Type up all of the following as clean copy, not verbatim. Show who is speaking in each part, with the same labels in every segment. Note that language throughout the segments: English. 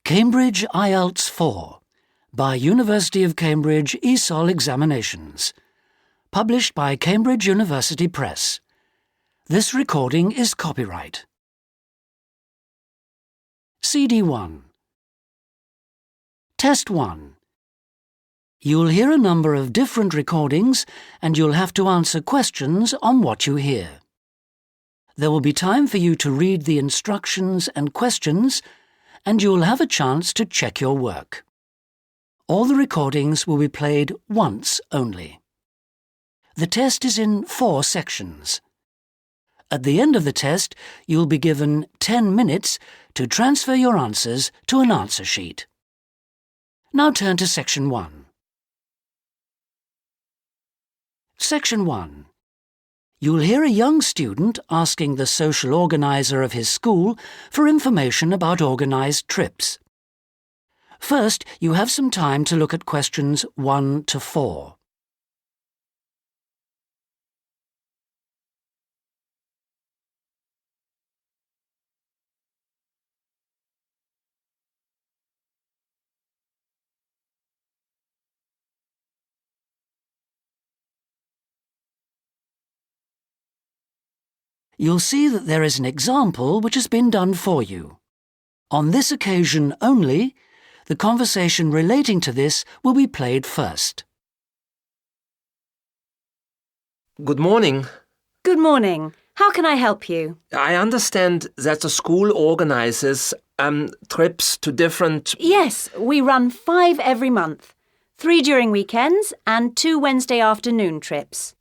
Speaker 1: Cambridge IELTS 4 by University of Cambridge ESOL Examinations. Published by Cambridge University Press. This recording is copyright. CD 1. Test 1. You'll hear a number of different recordings and you'll have to answer questions on what you hear. There will be time for you to read the instructions and questions, and you'll have a chance to check your work. All the recordings will be played once only. The test is in 4 sections. At the end of the test, you'll be given 10 minutes to transfer your answers to an answer sheet. Now turn to Section 1. Section 1. You'll hear a young student asking the social organizer of his school for information about organised trips. First, you have some time to look at questions 1 to 4. You'll see that there is an example which has been done for you. On this occasion only, the conversation relating to this will be played first.
Speaker 2: Good morning.
Speaker 3: Good morning. How can I help you?
Speaker 2: I understand that the school organizes trips to different...
Speaker 3: Yes, we run 5 every month. 3 during weekends and 2 Wednesday afternoon trips.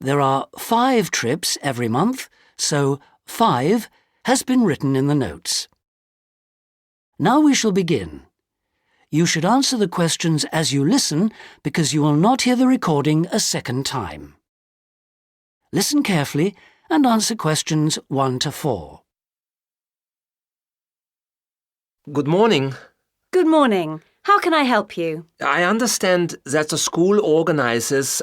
Speaker 1: There are 5 trips every month, so 5 has been written in the notes. Now we shall begin. You should answer the questions as you listen because you will not hear the recording a second time. Listen carefully and answer questions 1 to 4.
Speaker 2: Good morning.
Speaker 3: Good morning. How can I help you?
Speaker 2: I understand that the school organizes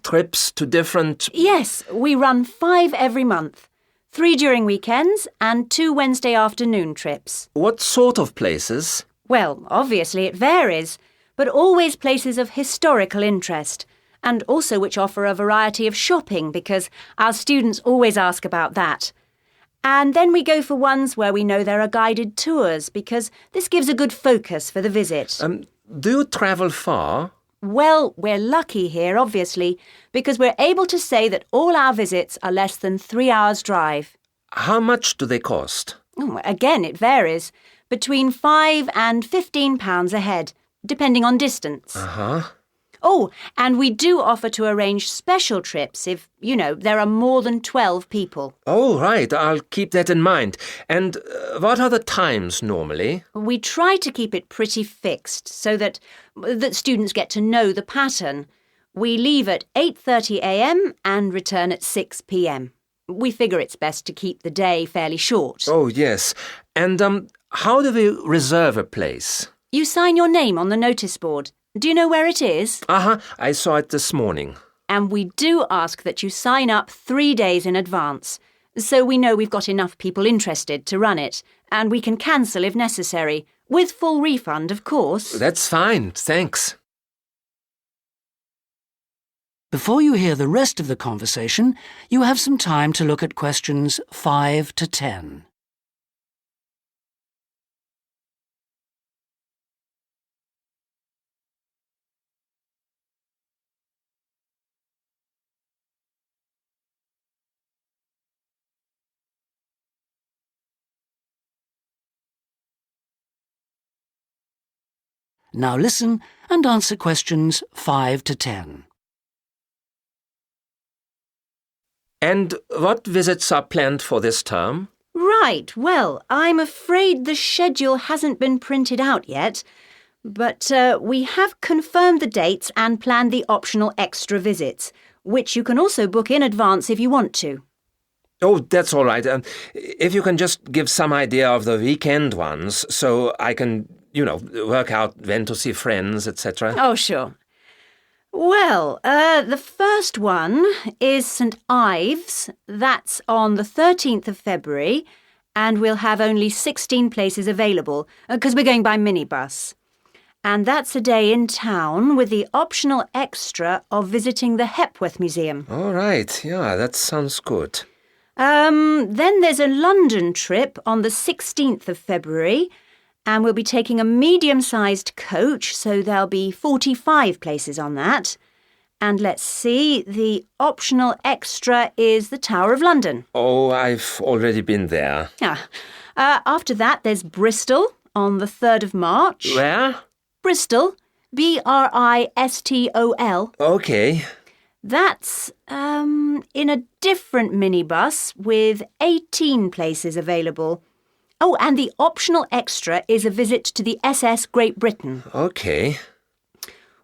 Speaker 2: trips to different...
Speaker 3: Yes, we run 5 every month. 3 during weekends and 2 Wednesday afternoon trips.
Speaker 2: What sort of places?
Speaker 3: Well, obviously it varies, but always places of historical interest, and also which offer a variety of shopping because our students always ask about that. And then we go for ones where we know there are guided tours because this gives a good focus for the visit.
Speaker 2: Do you travel far?
Speaker 3: Well, we're lucky here, obviously, because we're able to say that all our visits are less than 3 hours' drive.
Speaker 2: How much do they cost?
Speaker 3: Again, it varies. Between £5 and £15 a head, depending on distance.
Speaker 2: Uh-huh.
Speaker 3: Oh, and we do offer to arrange special trips if, there are more than 12 people.
Speaker 2: Oh, right. I'll keep that in mind. And what are the times normally?
Speaker 3: We try to keep it pretty fixed so that students get to know the pattern. We leave at 8:30 a.m. and return at 6 p.m. We figure it's best to keep the day fairly short.
Speaker 2: Oh, yes. And how do we reserve a place?
Speaker 3: You sign your name on the notice board. Do you know where it is?
Speaker 2: I saw it this morning.
Speaker 3: And we do ask that you sign up 3 days in advance, so we know we've got enough people interested to run it, and we can cancel if necessary, with full refund, of course.
Speaker 2: That's fine, thanks.
Speaker 1: Before you hear the rest of the conversation, you have some time to look at questions 5 to 10. Now listen and answer questions 5 to 10.
Speaker 2: And what visits are planned for this term?
Speaker 3: Right, well, I'm afraid the schedule hasn't been printed out yet, but we have confirmed the dates and planned the optional extra visits, which you can also book in advance if you want to.
Speaker 2: Oh, that's all right. If you can just give some idea of the weekend ones so I can... work out when to see friends, etc.
Speaker 3: Oh, sure. Well, the first one is St Ives. That's on the 13th of February. and we'll have only 16 places available because we're going by minibus. And that's a day in town with the optional extra of visiting the Hepworth Museum.
Speaker 2: All right, yeah, that sounds good.
Speaker 3: Then there's a London trip on the 16th of February, and we'll be taking a medium-sized coach, so there'll be 45 places on that. And let's see, the optional extra is the Tower of London.
Speaker 2: Oh, I've already been there.
Speaker 3: After that, there's Bristol on the 3rd of March.
Speaker 2: Where?
Speaker 3: Bristol, Bristol.
Speaker 2: Okay.
Speaker 3: That's in a different minibus with 18 places available. Oh, and the optional extra is a visit to the SS Great Britain.
Speaker 2: Okay.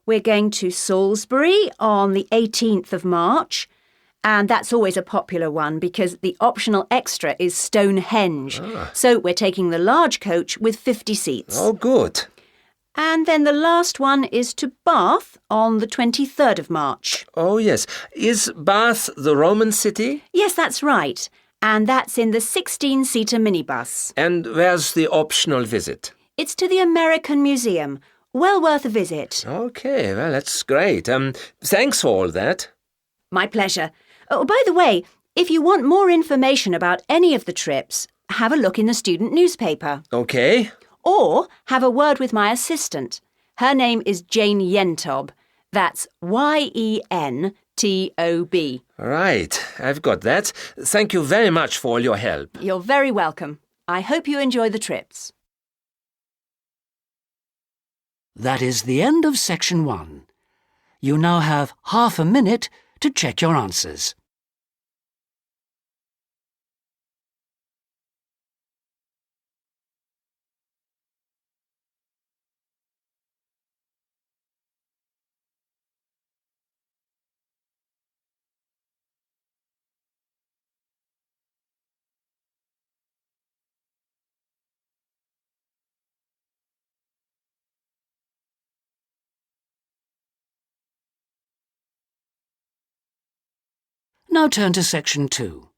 Speaker 3: We're going to Salisbury on the 18th of March, and that's always a popular one because the optional extra is Stonehenge. So we're taking the large coach with 50 seats.
Speaker 2: Oh, good.
Speaker 3: And then the last one is to Bath on the 23rd of March.
Speaker 2: Oh, yes. Is Bath the Roman city?
Speaker 3: Yes, that's right. And that's in the 16-seater minibus.
Speaker 2: And where's the optional visit?
Speaker 3: It's to the American Museum. Well worth a visit.
Speaker 2: Okay, well, that's great. Thanks for all that.
Speaker 3: My pleasure. Oh, by the way, if you want more information about any of the trips, have a look in the student newspaper.
Speaker 2: Okay.
Speaker 3: Or have a word with my assistant. Her name is Jane Yentob. That's Yentob.
Speaker 2: Right, I've got that. Thank you very much for all your help.
Speaker 3: You're very welcome. I hope you enjoy the trips.
Speaker 1: That is the end of Section 1. You now have half a minute to check your answers. Now turn to Section 2.